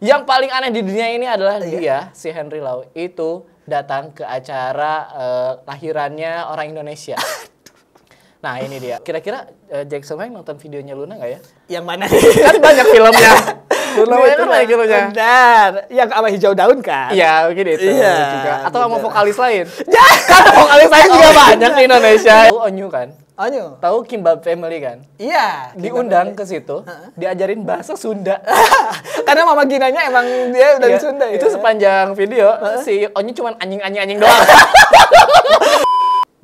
Yang paling aneh di dunia ini adalah dia, si Henry Lau, itu datang ke acara lahirannya orang Indonesia. Nah ini dia. Kira-kira Jackson Wang nonton videonya Luna nggak ya? Yang mana? Kan banyak filmnya. Luna Wang kan banyak filmnya. Benar. Yang sama hijau daun kan? Iya, mungkin itu juga. Atau sama bener. vokalis lain. Kan vokalis lain juga banyak di Indonesia. Tahu Onyu kan? Onyu. Tahu Kimbap Family kan? Iya. Diundang ke situ, diajarin bahasa Sunda. Karena Mama Ginanya emang dia udah di Sunda ya. Itu sepanjang video si Onyu cuma anjing doang.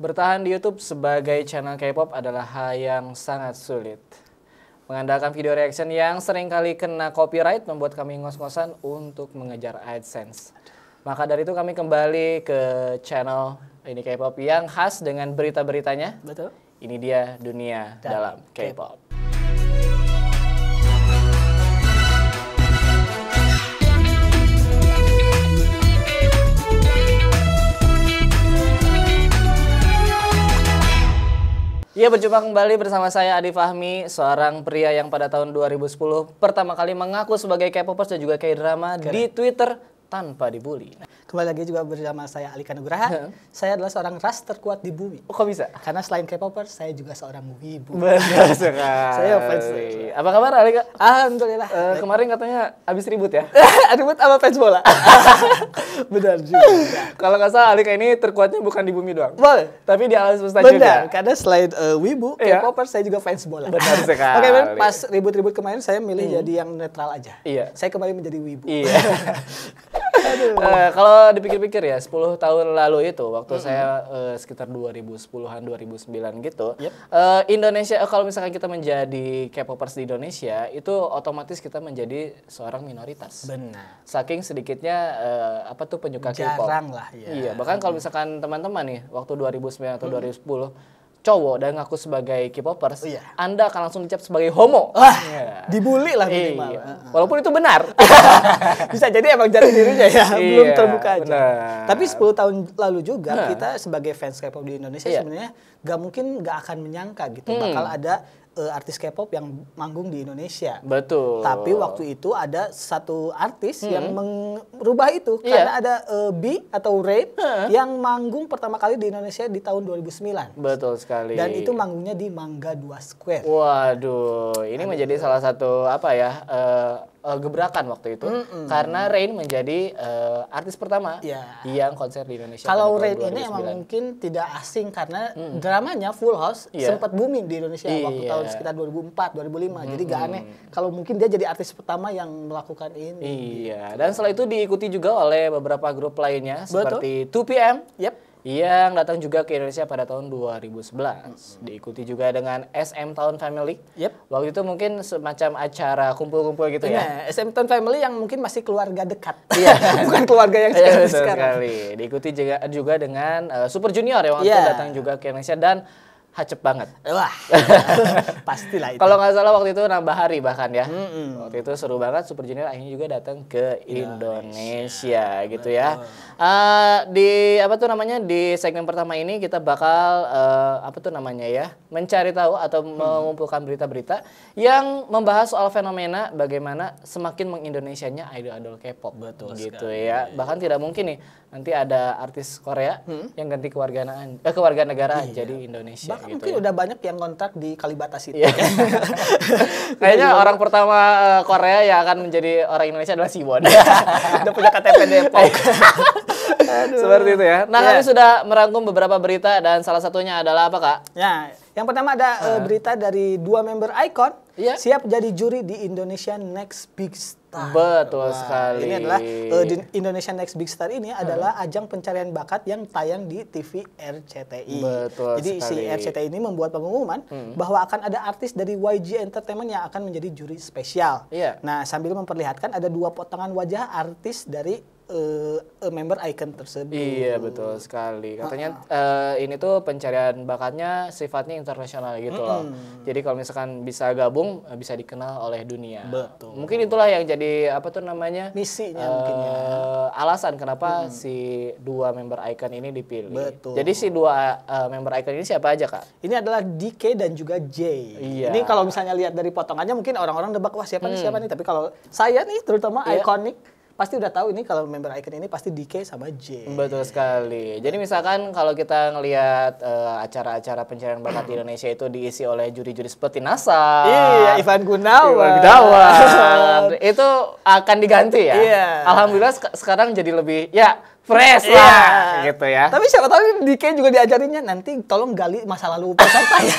Bertahan di YouTube sebagai channel K-pop adalah hal yang sangat sulit. Mengandalkan video reaction yang seringkali kena copyright membuat kami ngos-ngosan untuk mengejar AdSense. Maka dari itu kami kembali ke channel ini K-pop yang khas dengan berita-beritanya. Betul. Ini dia dunia dalam K-pop. Ya, berjumpa kembali bersama saya Adi Fahmi, seorang pria yang pada tahun 2010 pertama kali mengaku sebagai K-popers dan juga K-drama di Twitter tanpa dibully. Kembali lagi juga bersama saya Alika Nugraha. Saya adalah seorang ras terkuat di bumi. Oh, kok bisa? Karena selain K-popers, saya juga seorang wibu. Benar sekali. Saya fans. Apa kabar Alika? Alhamdulillah. Kemarin katanya habis ribut ya? Ribut sama fans bola. Benar juga. Kalau nggak salah Alika ini terkuatnya bukan di bumi doang. Boleh. Tapi di alam semesta Benar, juga. karena selain wibu, K-popers, saya juga fans bola. Benar sekali. Oke, pas ribut-ribut kemarin saya milih jadi yang netral aja. Iya. Saya kembali menjadi wibu. Iya. Kalau dipikir-pikir ya, 10 tahun lalu itu waktu saya sekitar 2010-an 2009 gitu. Indonesia kalau misalkan kita menjadi K-popers di Indonesia itu otomatis kita menjadi seorang minoritas. Benar. Saking sedikitnya penyuka K-pop. Jarang lah ya. Iya, bahkan kalau misalkan teman-teman nih waktu 2009 atau 2010 cowok dan ngaku sebagai K-popers, Anda akan langsung dicap sebagai homo. Dibully lah minimal. Walaupun itu benar. Bisa jadi emang jati dirinya ya, belum terbuka aja. Benar. Tapi 10 tahun lalu juga kita sebagai fans K-pop di Indonesia sebenarnya nggak akan menyangka gitu bakal ada artis K-pop yang manggung di Indonesia. Betul. Tapi waktu itu ada satu artis yang merubah itu karena ada B atau Rain yang manggung pertama kali di Indonesia di tahun 2009. Betul sekali. Dan itu manggungnya di Mangga 2 Square. Waduh, ini menjadi salah satu gebrakan waktu itu karena Rain menjadi artis pertama yang konser di Indonesia. Kalau Rain ini emang mungkin tidak asing karena dramanya Full House sempat booming di Indonesia waktu tahun sekitar 2004, 2005. Jadi gak aneh kalau mungkin dia jadi artis pertama yang melakukan ini. Iya, dan setelah itu diikuti juga oleh beberapa grup lainnya seperti 2PM. Yang datang juga ke Indonesia pada tahun 2011. Diikuti juga dengan SM Town Family. Waktu itu mungkin semacam acara kumpul-kumpul gitu ya. SM Town Family yang mungkin masih keluarga dekat. Bukan keluarga yang sekarang. Diikuti juga dengan Super Junior yang waktu itu datang juga ke Indonesia dan hacep banget. Wah, pastilah itu. Kalau nggak salah waktu itu nambah hari bahkan ya. Waktu itu seru banget, Super Junior akhirnya juga datang ke Indonesia gitu ya. Di segmen pertama ini kita bakal mencari tahu atau mengumpulkan berita-berita yang membahas soal fenomena bagaimana semakin mengindonesianya idol-idol K-pop. Betul gitu sekali. ya. Bahkan tidak mungkin nih nanti ada artis Korea yang ganti kewarganegaraan jadi Indonesia. Bahkan mungkin udah banyak yang kontrak di Kalibata City. Kayaknya orang pertama Korea yang akan menjadi orang Indonesia adalah Siwon. Udah punya KTP Depok. Seperti itu ya. Nah, kami sudah merangkum beberapa berita dan salah satunya adalah apa, Kak? Ya, yang pertama ada berita dari 2 member Icon siap jadi juri di Indonesia Next Big Star. Betul sekali. Ini adalah di Indonesia Next Big Star ini adalah ajang pencarian bakat yang tayang di TV RCTI. Betul Jadi sekali. si RCTI ini membuat pengumuman bahwa akan ada artis dari YG Entertainment yang akan menjadi juri spesial. Nah, sambil memperlihatkan ada 2 potongan wajah artis dari member icon tersebut. Iya betul sekali. Katanya ini tuh pencarian bakatnya sifatnya internasional gitu loh. Jadi kalau misalkan bisa gabung bisa dikenal oleh dunia. Betul. Mungkin itulah yang jadi apa tuh namanya Misinya mungkin ya. Alasan kenapa si dua member icon ini dipilih. Betul. Jadi si dua member icon ini siapa aja Kak? Ini adalah DK dan juga J. Iya. Ini kalau misalnya lihat dari potongannya mungkin orang-orang nebak wah siapa nih. Tapi kalau saya nih terutama iconic pasti udah tahu ini kalau member icon ini pasti DK sama J. Betul sekali. Jadi misalkan kalau kita ngelihat acara-acara pencarian bakat di Indonesia itu diisi oleh juri-juri seperti NASA. Iya, Ivan Gunawan. Itu akan diganti ya. Iya. Alhamdulillah sekarang jadi lebih fresh lah gitu ya. Tapi siapa tahu DK juga diajarinnya nanti tolong gali masa lalu peserta ya.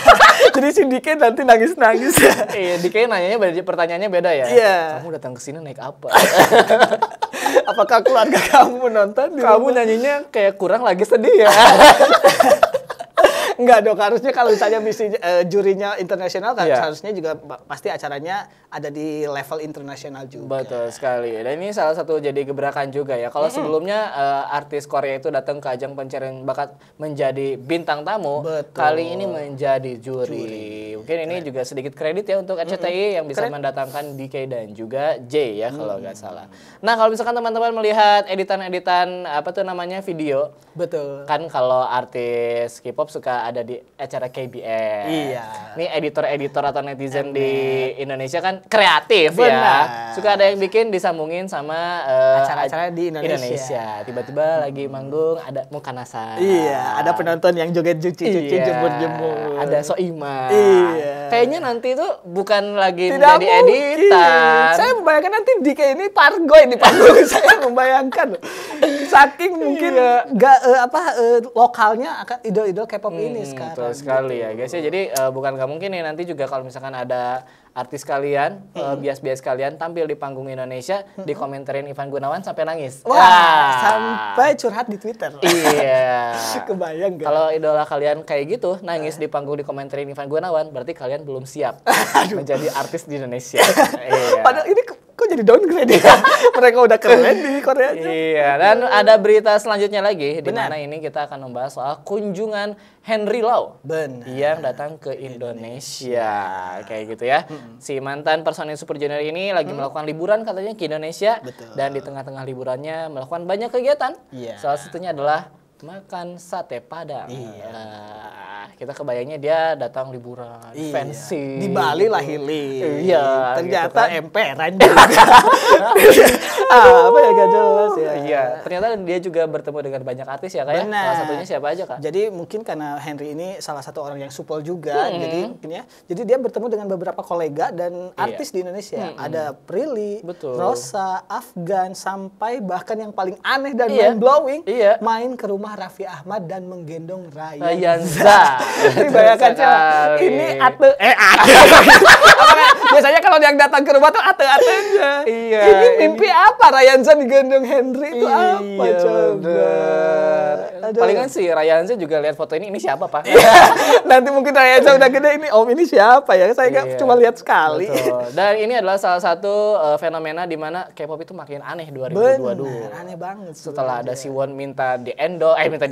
Jadi si DK nanti nangis-nangis. Iya, DK nanyanya pertanyaannya beda ya. Iya. Kamu datang ke sini naik apa? Apakah keluarga kamu nonton? Kamu nyanyinya kayak kurang lagi sedih ya. Enggak dong, harusnya kalau misalnya misi jurinya internasional kan harusnya juga pasti acaranya ada di level internasional juga. Betul sekali. Dan ini salah satu jadi gebrakan juga ya. Kalau sebelumnya artis Korea itu datang ke ajang pencarian bakat menjadi bintang tamu, kali ini menjadi juri. Mungkin ini juga sedikit kredit ya untuk RCTI yang bisa mendatangkan DK dan juga J ya kalau nggak salah. Nah, kalau misalkan teman-teman melihat editan-editan apa tuh namanya video, betul. Kan kalau artis K-pop suka ada di acara KBS. Iya. Ini editor-editor atau netizen di Indonesia kan kreatif ya. Suka ada yang bikin disambungin sama acara-acara di Indonesia. Tiba-tiba lagi manggung ada Mukanasan. Iya, ada penonton yang joget-joget, jemur-jemur. Ada Soima. Iya. Kayaknya nanti tuh bukan lagi menjadi editan. Saya membayangkan nanti DK ini Pargoy di panggung. Saya membayangkan. Saking mungkin lokalnya akan idol-idol K-pop ini sekarang. Betul sekali ya guys ya. Jadi bukan nggak mungkin nih nanti juga kalau misalkan ada artis kalian, bias-bias kalian tampil di panggung Indonesia, dikomentarin Ivan Gunawan sampai nangis. Wah, sampai curhat di Twitter. Iya. Kebayang gak? Kalau idola kalian kayak gitu, nangis di panggung dikomentarin Ivan Gunawan, berarti kalian belum siap menjadi artis di Indonesia. Iya. Padahal ini kok jadi downgrade ya? Mereka udah keren di Korea. Iya, dan ada berita selanjutnya lagi, di mana ini kita akan membahas soal kunjungan Henry Lau yang datang ke Indonesia. Kayak gitu ya. Si mantan personil Super Junior ini lagi melakukan liburan katanya ke Indonesia. Betul. Dan di tengah-tengah liburannya melakukan banyak kegiatan. Iya. Salah satunya adalah makan sate Padang. Iya. Nah, kita kebayangnya dia datang liburan fancy. Di Bali lah healing. Iya. Ternyata gitu kan. emperan juga. Apa ya gak jelas ya. Iya. Ternyata dia juga bertemu dengan banyak artis ya Kak. Benar. Salah satunya siapa aja Kak? Jadi mungkin karena Henry ini salah satu orang yang supel juga, jadi mungkin ya. Jadi dia bertemu dengan beberapa kolega dan artis di Indonesia. Ada Prilly, Rosa, Afgan, sampai bahkan yang paling aneh dan mind blowing, main ke rumah Raffi Ahmad dan menggendong Rayanza. Ini bayangkan ini ate. Biasanya kalau yang datang ke rumah tuh ate-atenya. Iya. Ini mimpi apa Rayanza digendong Henry itu apa coba? Palingan si Rayanza juga lihat foto ini siapa Pak? Nanti mungkin Rayanza udah gede ini ini siapa ya? Saya cuma lihat sekali. Betul. Dan ini adalah salah satu fenomena di mana K-pop itu makin aneh 2022. Bener, aneh banget. Setelah ada Siwon minta di endorse, minta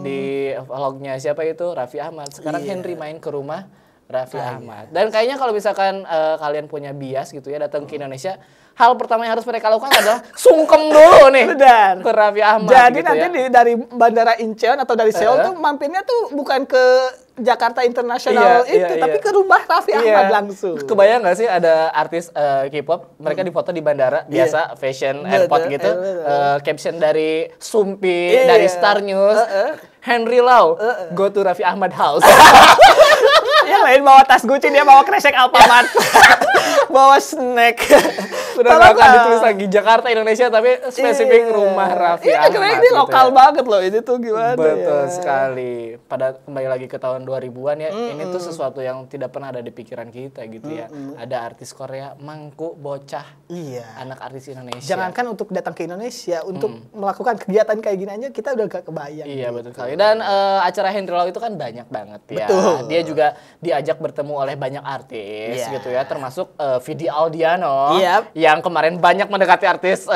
di vlognya siapa itu Raffi Ahmad. Sekarang Henry main ke rumah Raffi Ahmad. Dan kayaknya kalau misalkan kalian punya bias gitu ya datang ke Indonesia, hal pertama yang harus mereka lakukan adalah sungkem dulu nih ke Raffi Ahmad. Jadi gitu nanti dari Bandara Incheon atau dari Seoul tuh mampirnya tuh bukan ke Jakarta Internasional tapi ke rumah Raffi Ahmad langsung. Kebayang nggak sih ada artis K-pop mereka difoto di bandara biasa fashion airport gitu, caption dari Sumpi dari Star News, Henry Lau go to Raffi Ahmad house. Yang lain bawa tas Gucci, dia bawa kresek Alfamart. Bawa snack. Udah gak akan ditulis lagi Jakarta Indonesia tapi spesifik rumah Raffi Ahmad. Ini lokal banget loh, ini tuh gimana Betul sekali. Pada kembali lagi ke tahun 2000-an ya, ini tuh sesuatu yang tidak pernah ada di pikiran kita gitu ya. Ada artis Korea mangku bocah anak artis Indonesia. Jangankan untuk datang ke Indonesia, untuk melakukan kegiatan kayak gini aja kita udah gak kebayang. Iya betul sekali. Dan acara Henry Lau itu kan banyak banget ya. Betul. Dia juga diajak bertemu oleh banyak artis gitu ya, termasuk Vidi Aldiano yang kemarin banyak mendekati artis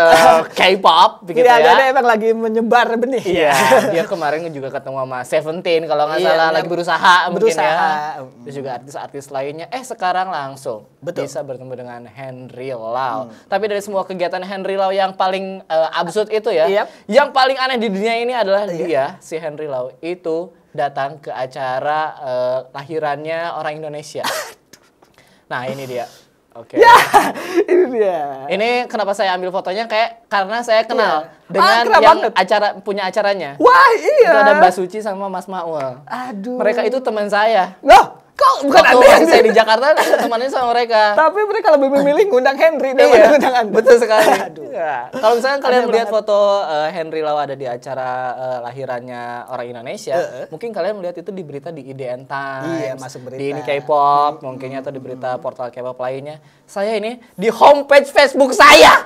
K-pop begitu Iya, ya. dia emang lagi menyebar benih. Iya, dia kemarin juga ketemu sama Seventeen kalau nggak salah lagi berusaha mungkin ya. Terus juga artis-artis lainnya. Sekarang langsung bisa bertemu dengan Henry Lau. Tapi dari semua kegiatan Henry Lau yang paling absurd itu ya, yang paling aneh di dunia ini adalah dia, si Henry Lau itu datang ke acara lahirannya orang Indonesia. Nah, ini dia. Oke. Ya, ini dia. Ini kenapa saya ambil fotonya karena saya kenal dengan yang punya acaranya. Wah, iya. Itu ada Mbak Suci sama Mas Maul. Aduh. Mereka itu teman saya. Loh, kok bukan Anda yang saya di Jakarta temannya sama mereka. Tapi mereka lebih memilih ngundang Henry daripada ngundang Anda. Betul sekali. Kalau misalnya kalian melihat foto Henry Lau ada di acara lahirannya orang Indonesia, mungkin kalian melihat itu di berita di IDN Times, masuk berita. di ini K-pop, mungkinnya atau di berita portal K-pop lainnya. Saya ini di homepage Facebook saya.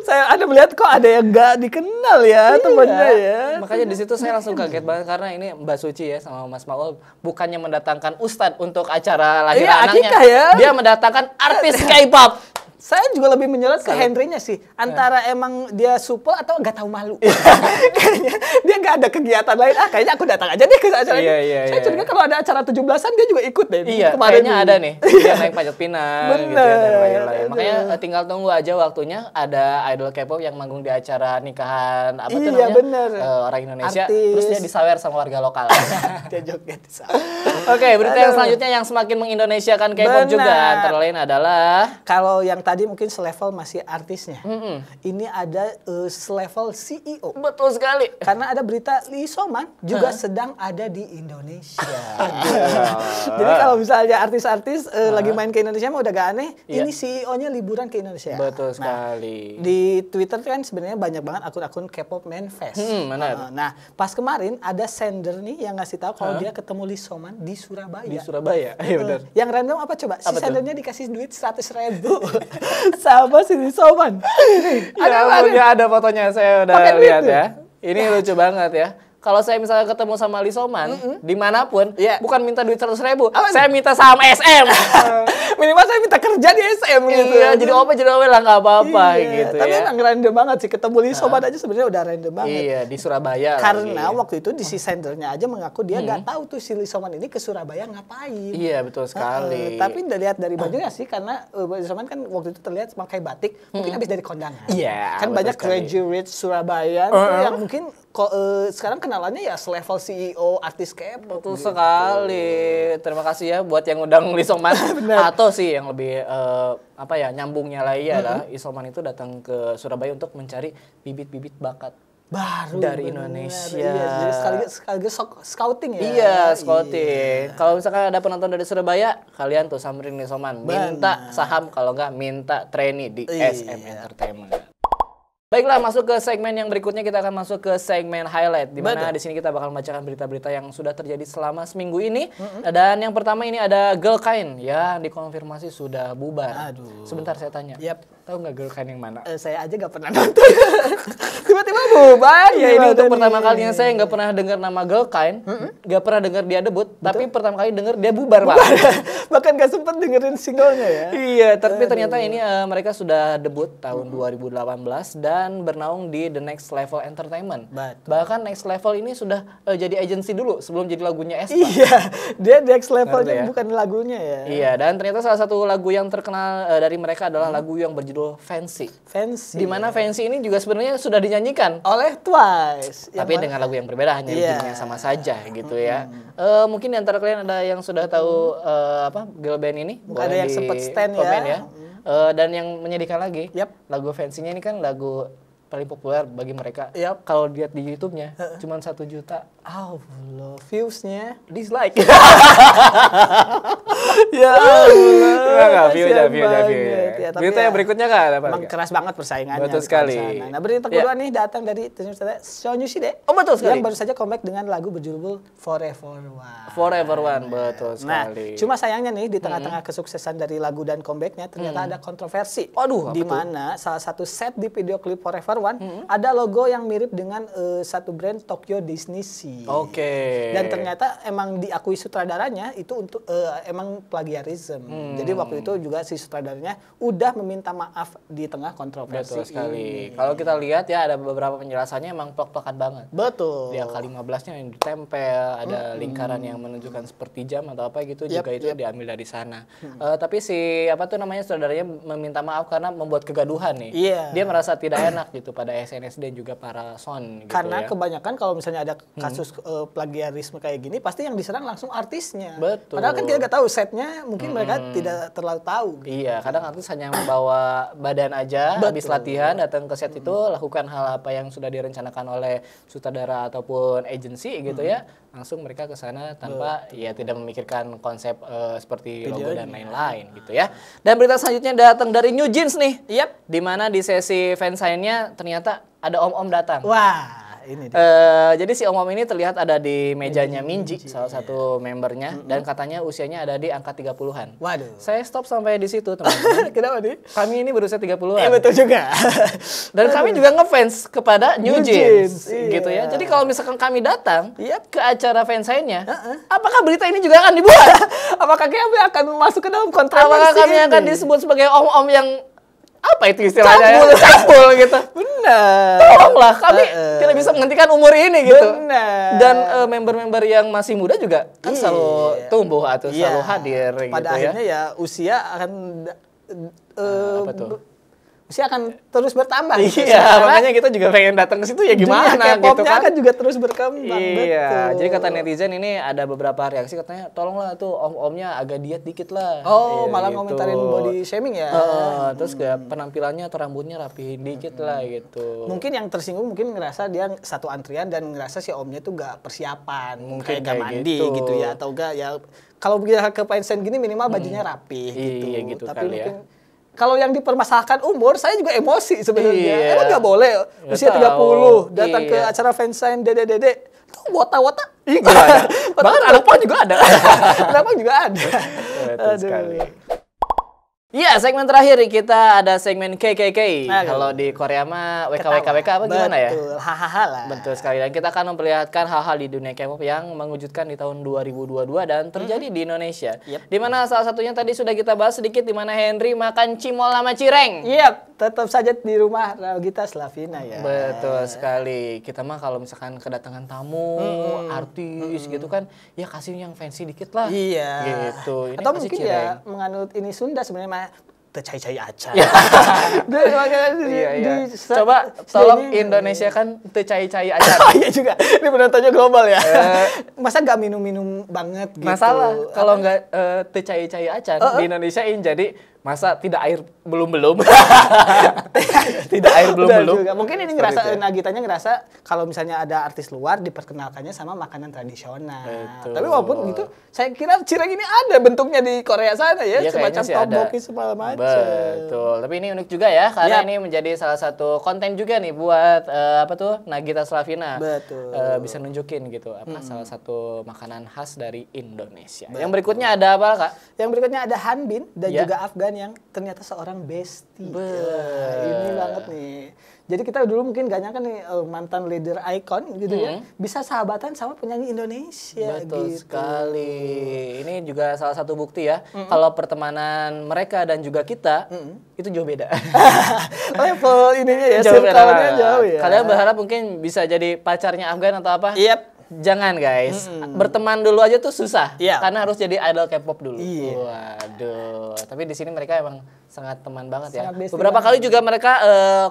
Saya ada melihat kok ada yang nggak dikenal ya temannya ya. Makanya di situ saya langsung kaget banget karena ini Mbak Suci ya sama Mas Maul bukannya mendatangkan ustadz untuk acara lahiran anaknya, dia mendatangkan artis K-pop. Saya juga lebih menyorot ke Henry-nya sih. Antara emang dia supel atau nggak tahu malu. Kayaknya dia nggak ada kegiatan lain. Kayaknya aku datang aja deh ke acara ini. Saya curiga kalau ada acara 17-an dia juga ikut deh. Iya, kayaknya ada nih. Dia naik panjat pinang gitu ya, dan lain-lain. Makanya tinggal tunggu aja waktunya ada idol K-pop yang manggung di acara nikahan apa tuh namanya? Orang Indonesia. Terus dia disawer sama warga lokal. Dia joget disawer. Oke, berita yang selanjutnya yang semakin mengindonesiakan K-pop juga antara lain adalah kalau yang tadi mungkin selevel masih artisnya. Ini ada selevel CEO. Betul sekali. Karena ada berita Lee So-man juga sedang ada di Indonesia. Jadi kalau misalnya artis-artis lagi main ke Indonesia mah udah gak aneh. Ini CEO-nya liburan ke Indonesia. Betul sekali. Di Twitter kan sebenarnya banyak banget akun-akun K-pop Manifest. Nah, pas kemarin ada sender nih yang ngasih tahu kalau dia ketemu Lee So-man di Surabaya. Di Surabaya. Iya benar. Yang random apa coba? Si sendernya dikasih duit 100.000 sama si Lee So-man. Ada fotonya saya udah lihat ya. Ini lucu banget ya. Kalau saya misalnya ketemu sama Lee So-man dimanapun, bukan minta duit 100.000, saya minta saham SM. Minimal saya minta kerja di SM gitu. Iya, jadi OP lah nggak apa-apa gitu tapi ya. Tapi emang random banget sih ketemu Lee So-man aja sebenarnya udah random banget. Iya, di Surabaya. Karena waktu itu di si sendernya aja mengaku dia nggak tahu tuh si Lee So-man ini ke Surabaya ngapain. Iya, betul sekali. Tapi dilihat dari bajunya sih karena Lee So-man kan waktu itu terlihat pakai batik, mungkin habis dari kondangan. Iya. Kan banyak graduate Surabaya yang mungkin sekarang kenalannya ya selevel CEO artis K-pop. Betul sekali. Terima kasih ya buat yang undang Lee So-man. Atau sih yang lebih nyambungnya lagi adalah Lee So-man itu datang ke Surabaya untuk mencari bibit-bibit bakat baru dari Indonesia. Iya, sekaligus scouting ya. Iya, scouting. Kalau misalkan ada penonton dari Surabaya, kalian tuh samperin Lee So-man, minta saham, kalau enggak minta trainee di SM Entertainment. Baiklah, masuk ke segmen yang berikutnya. Kita akan masuk ke segmen highlight, di mana di sini kita bakal membacakan berita-berita yang sudah terjadi selama seminggu ini. Dan yang pertama ini ada Girl Kind yang dikonfirmasi sudah bubar. Sebentar saya tanya. Tahu nggak Girl Kind yang mana? Saya aja nggak pernah nonton. Tiba-tiba bubar. Ya ini untuk pertama kalinya saya nggak pernah dengar nama Girl Kind, nggak pernah dengar dia debut, tapi pertama kali dengar dia bubar, Pak. Bahkan nggak sempet dengerin singlenya ya. Iya, tapi ternyata ini mereka sudah debut tahun 2018 dan bernaung di The Next Level Entertainment. Bahkan Next Level ini sudah jadi agensi dulu sebelum jadi lagunya Aespa. Iya, dia Next Levelnya bukan lagunya ya. Iya, dan ternyata salah satu lagu yang terkenal dari mereka adalah lagu yang berjudul Fancy. Dimana Fancy ini juga sebenarnya sudah dinyanyikan oleh Twice. Tapi dengan lagu yang berbeda, hanya linknya sama saja gitu ya. Mungkin di antara kalian ada yang sudah tahu girl band ini? Ada yang sempat stand ya. Dan yang menyedihkan lagi, lagu Fancy-nya ini kan lagu paling populer bagi mereka. Kalau lihat di YouTube-nya cuma 1 juta. Allah, views-nya dislike. Ya Allah. View. Berita yang berikutnya kan apa? Emang keras banget persaingannya. Betul sekali. Nah, berita kedua nih datang dari Seo Yoshide. Betul sekali. Yang baru saja comeback dengan lagu berjudul Forever One. Forever One, betul sekali. Nah, cuma sayangnya nih di tengah-tengah kesuksesan dari lagu dan comebacknya ternyata ada kontroversi. Di mana salah satu set di video klip Forever One ada logo yang mirip dengan satu brand Tokyo Disney Sea. Movie. Oke. Dan ternyata emang diakui sutradaranya itu untuk emang plagiarism. Jadi waktu itu juga si sutradaranya udah meminta maaf di tengah kontroversi. Betul sekali. Kalau kita lihat ya ada beberapa penjelasannya emang plok-plokan banget. Betul. Di angka 15-nya yang ditempel, ada lingkaran yang menunjukkan seperti jam atau apa gitu, juga itu diambil dari sana. Tapi si sutradaranya meminta maaf karena membuat kegaduhan nih. Iya. Dia merasa tidak enak gitu pada SNSD dan juga para son gitu. Karena ya. kebanyakan kalau misalnya ada kasus plagiarisme kayak gini, pasti yang diserang langsung artisnya. Betul. Padahal kan kita nggak tahu setnya, mungkin mereka tidak terlalu tahu. Gitu. Iya, kadang artis hanya membawa badan aja, habis latihan datang ke set itu, lakukan hal apa yang sudah direncanakan oleh sutradara ataupun agensi gitu ya, langsung mereka ke sana tanpa ya tidak memikirkan konsep seperti logo dan lain-lain gitu ya. Dan berita selanjutnya datang dari New Jeans nih. Di mana di sesi fansign-nya ternyata ada om-om datang. Wah. Ini dia. Jadi si om-om ini terlihat ada di mejanya Minji, salah satu membernya, dan katanya usianya ada di angka 30-an. Waduh. Saya stop sampai di situ, teman-teman. Kenapa nih? Kami ini berusia 30-an. Iya betul juga. Dan kami juga ngefans kepada New Jeans, gitu ya. Iya. Jadi kalau misalkan kami datang Yap. ke acara fansign-nya, apakah berita ini juga akan dibuat? Apakah kami akan masuk ke dalam kontrak? Apakah kami akan disebut sebagai om-om yang apa itu istilahnya? Cakbul gitu. Benar. Tolonglah, kami tidak bisa menghentikan umur ini gitu. Benar. Dan member-member yang masih muda juga kan selalu tumbuh atau selalu hadir Pada gitu akhirnya ya. ya usia akan Apa tuh? usia akan terus bertambah. Iya, makanya kita juga pengen datang ke situ ya gimana gitu kan. akan juga terus berkembang. Iya, betul. jadi kata netizen ini ada beberapa reaksi katanya, tolonglah tuh om-omnya agak diet dikit lah. Oh, Iya, malah gitu. ngomentarin body shaming ya. Terus kayak penampilannya atau rambutnya rapi dikit lah gitu. Mungkin yang tersinggung mungkin ngerasa dia satu antrian dan ngerasa si omnya tuh gak persiapan. Mungkin kayak gak kayak mandi gitu. ya. Atau enggak ya, kalau kita ke fansign gini minimal bajunya rapi gitu. Iya gitu Tapi kali ya. mungkin kalau yang dipermasalahkan umur, saya juga emosi sebenarnya. Iya. Emang nggak boleh usia Nggak 30 datang ke Iya. acara fansign dede-dede. Tuh wota-wota. Iya, gak ada. Bahkan anak pang juga ada. Anak pang juga ada. Betul sekali. Iya, segmen terakhir kita ada segmen KKK. Nah, kalau di Korea mah WKWKWK apa gimana ya? Betul, hahaha lah. Betul sekali. Dan kita akan memperlihatkan hal-hal di dunia K-pop yang mengejutkan di tahun 2022 dan terjadi di Indonesia. Di mana salah satunya tadi sudah kita bahas sedikit, di mana Henry makan cimol sama cireng. Iya, tetap saja di rumah Gita Slavina ya. Betul sekali. Kita mah kalau misalkan kedatangan tamu, artis gitu kan, ya kasih yang fancy dikit lah. Iya. Gitu. Ini Atau kasih mungkin cireng. ya menganut ini Sunda sebenarnya mah tecai-cai aja. Iya. Coba tolong Indonesia kan tecai-cai aja. Iya juga. Ini penontonnya global ya. Masa nggak minum-minum banget gitu? Masalah kalau nggak tecai-cai acan di Indonesiain jadi masa tidak air belum tidak air belum juga. Mungkin ini ngerasa Nagitanya ngerasa kalau misalnya ada artis luar diperkenalkannya sama makanan tradisional. Betul. Tapi walaupun gitu, saya kira cireng ini ada bentuknya di Korea sana ya, Iya, semacam kayaknya sih ada. tteokbokki segala macam. Betul. Tapi ini unik juga ya karena ini menjadi salah satu konten juga nih buat Nagita Slavina. Betul. Bisa nunjukin gitu apa salah satu makanan khas dari Indonesia. Yang berikutnya ada apa, Kak? Yang berikutnya ada Hanbin dan Ya. juga Afgan yang ternyata seorang bestie. Wah, ini banget nih. Jadi kita dulu mungkin gak nyangka nih mantan leader icon gitu ya bisa sahabatan sama penyanyi Indonesia. Betul gitu. sekali. Ini juga salah satu bukti ya kalau pertemanan mereka dan juga kita itu jauh beda. Level ininya ya, Jauh beda. circle-nya jauh ya. Kalian berharap mungkin bisa jadi pacarnya Afgan atau apa? Yep. Jangan guys, berteman dulu aja tuh susah, Iya. karena harus jadi idol K-pop dulu. Iya. Waduh, tapi di sini mereka emang sangat teman banget ya. Sangat bestie Beberapa kali juga mereka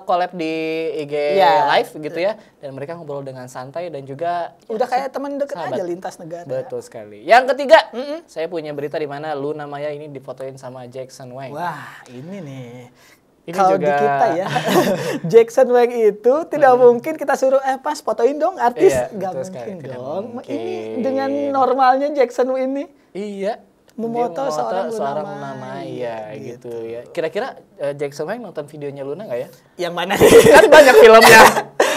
collab di IG Iya. live gitu ya, dan mereka ngobrol dengan santai dan juga Udah kayak teman deket sahabat. aja lintas negara. Betul sekali. Yang ketiga, saya punya berita di mana Luna Maya ini difotoin sama Jackson Wang. Wah, ini nih. Ini Kalau di juga- kita ya, Jackson Wang itu tidak mungkin kita suruh pas fotoin dong artis, Iya, nggak betul mungkin sekali, tidak dong. mungkin. Ini dengan normalnya Jackson Wang ini Iya. Memoto Dia seorang Luna Luna Maya gitu ya. Kira-kira Jackson Wang nonton videonya Luna nggak ya? yang mana? Kan banyak filmnya.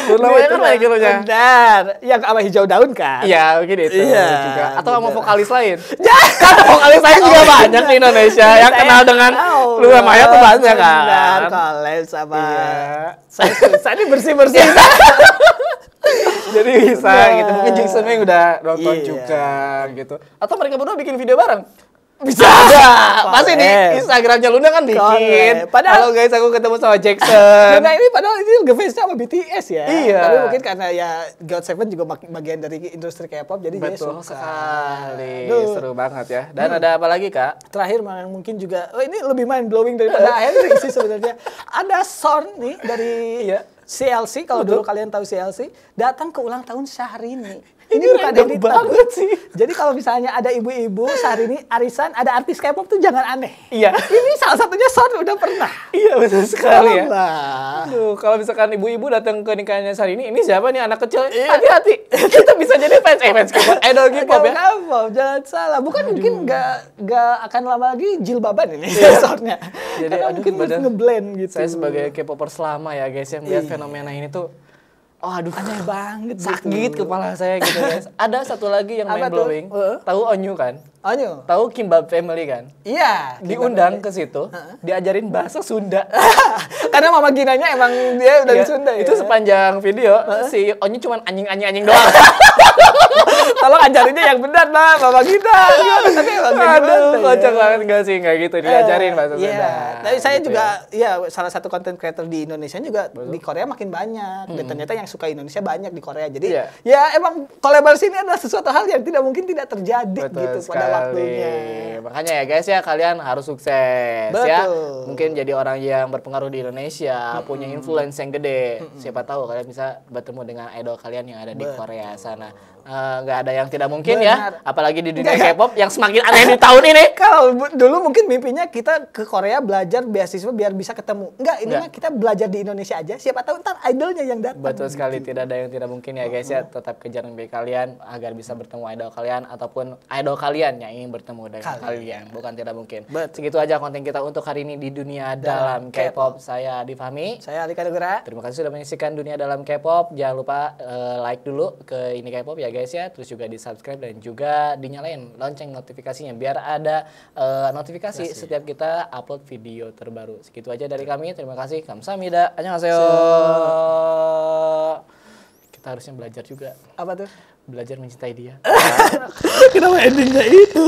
Luna Maya kan banyak filmnya. Benar, yang sama hijau daun kan? Iya, mungkin itu Iya, juga. Atau sama bener. vokalis lain. Kan vokalis lain juga banyak di Indonesia yang Saya kenal dengan tahu. Luna Maya tuh banyak kan. Benar, collab sama. Iya. Saya susah nih bersih-bersih. Jadi bisa gitu. Mungkin Jung Seung Maeng udah nonton juga gitu. Atau mereka berdua bikin video bareng. Bisa ada. Pasti nih Instagramnya Luna kan bikin. Padahal guys aku ketemu sama Jackson. Luna ini padahal ini ngefans sama BTS ya. Iya. Tapi mungkin karena ya GOT7 juga bagian dari industri K-pop jadi dia betul suka. sekali. Seru banget ya. Dan ada apa lagi Kak? Terakhir mungkin juga ini lebih mind blowing daripada Henry sih sebenarnya. Ada Son nih dari CLC, kalau dulu kalian tahu CLC, datang ke ulang tahun Syahrini. Ini bukan edit banget sih. Jadi kalau misalnya ada ibu-ibu Syahrini arisan, ada artis K-pop tuh jangan aneh. Iya. Ini salah satunya Son udah pernah. Iya betul sekali ya. Aduh, kalau misalkan ibu-ibu datang ke nikahannya Syahrini, ini siapa nih anak kecil? Hati-hati. Kita bisa jadi fans K-pop, idol K-pop ya. K-pop, jangan salah. Bukan mungkin nggak akan lama lagi jilbaban ini Sonnya. Jadi mungkin ngeblend gitu. Saya sebagai K-popper selama ya guys yang melihat fenomena ini tuh aduh aneh banget sakit gitu. Kepala saya gitu guys. Ada satu lagi yang mind blowing. Tahu Onyu kan? Onyu. Tahu Kimbap Family kan? Iya. Diundang ke situ, diajarin bahasa Sunda. Karena Mama Ginanya emang dia dari Sunda ya. Itu sepanjang video si Onyu cuma anjing doang. Tolong ajarinnya yang benar lah Mama Gina. Tapi emang kocak banget enggak sih enggak gitu diajarin bahasa Sunda. Tapi saya juga salah satu content creator di Indonesia juga di Korea makin banyak. Dan ternyata yang suka Indonesia banyak di Korea. Jadi ya emang kolaborasi ini adalah sesuatu hal yang tidak mungkin tidak terjadi gitu pada waktunya. Makanya ya guys ya kalian harus sukses ya. Mungkin jadi orang yang berpengaruh di Indonesia, punya influence yang gede. Siapa tahu kalian bisa bertemu dengan idol kalian yang ada di Korea sana. Nggak ada yang tidak mungkin ya, apalagi di dunia K-pop yang semakin aneh di tahun ini. Kalau dulu mungkin mimpinya kita ke Korea belajar beasiswa biar bisa ketemu. Enggak, ini mah kita belajar di Indonesia aja. Siapa tahu ntar idolnya yang datang. Betul sekali, tidak ada yang tidak mungkin ya guys ya. Tetap kejar mimpi kalian agar bisa bertemu idol kalian ataupun idol kalian yang ingin bertemu dengan kalian. Bukan tidak mungkin. Segitu aja konten kita untuk hari ini di dunia dalam K-pop. Saya Adi Fahmi. Saya Alika Nugra. Terima kasih sudah menyaksikan dunia dalam K-pop. Jangan lupa like dulu ke ini K-pop ya guys ya, terus juga di subscribe dan juga dinyalain lonceng notifikasinya biar ada notifikasi setiap kita upload video terbaru. Segitu aja dari kami, terima kasih, kamsahamnida, annyeonghaseyo. Kita harusnya belajar juga. Apa tuh? Belajar mencintai dia. Kenapa endingnya itu?